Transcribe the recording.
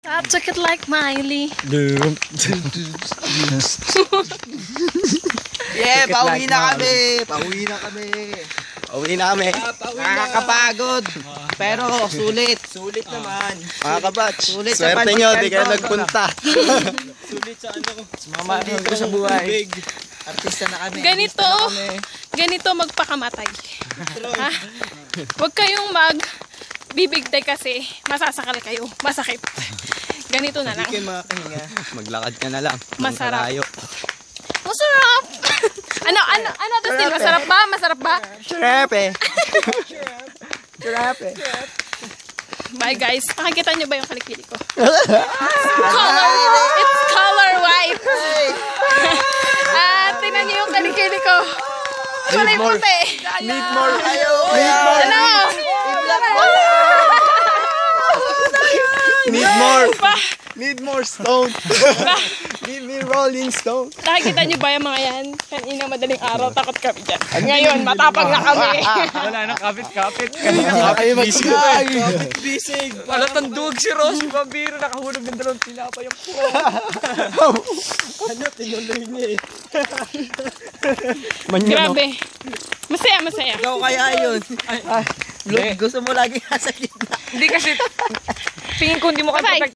I took it like Miley. Yeah, pauwi na kami. Pauwi na kami. Uwi na kami. Nakakapagod. Pero sulit. Sulit naman. Mga kabatch, Sulit sa swerte nyo, di kayo nagpunta. Sulit sa ano. Mamahal ko sa buhay. Artista na kami. Ganito magpakamatay. Ha? Huwag kayong bibigtay kasi masasakal kayo. Masakit. Ganito na lang. Hindi kayo makahinga. Maglakad ka na lang. Masarap. Malayo. Masarap! ano, Dustin? Masarap ba? Masarap ba? Surape. Surape. Bye guys. Nakikita nyo ba yung kalikili ko? It's color white. Tingnan nyo yung kalikili ko. Kulay puti. Need more. Ano? Need more. Need more stone. Need me rolling stone. Nakikita nyo ba yung mga yan? Kanina madaling araw, takot kami dyan. Ngayon, matapang na kami. Wala nang kapit-kapit. Kanina kapit-bisig. Kapit-bisig. Alatang duwag si Ross. Pabiro nakahulog ng dalawang tinapa yung ano, tinuloy niya eh. Grabe. Masaya. Ikaw kaya yun. Gusto mo lagi nasa gitna. Hindi kasi, tingin ko hindi mo ka